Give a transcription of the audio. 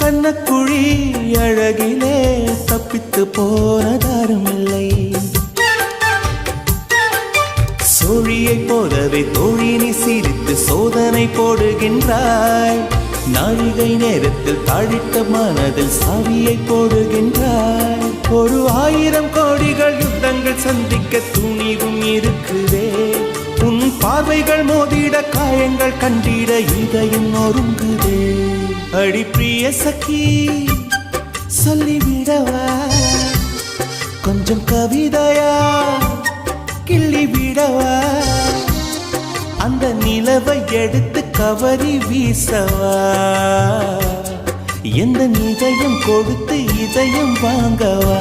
கண்ணக்குழி அழகிலே தப்பித்து போனதாரும் இல்லை. சோழியை போலவே தோழினி சிரித்து சோதனை போடுகின்றாய். நாழிகை நேரத்தில் தாழிட்ட மனதில் சாவியை போடுகின்றாய். 1000 கோடிகள் யுத்தங்கள் சந்திக்க துணிவும் இருக்குதே. உன் பார்வைகள் மோதிட காயங்கள் கண்டிட இதயம் நொறுங்குதே. அடி பிரிய சகி சொல்லிவிடவா கொஞ்சம் கவிதையா கிள்ளி விடவா. அந்த நிலவை எடுத்து கவரி வீசவா. எந்த இதயம் கொடுத்து இதயம் வாங்கவா.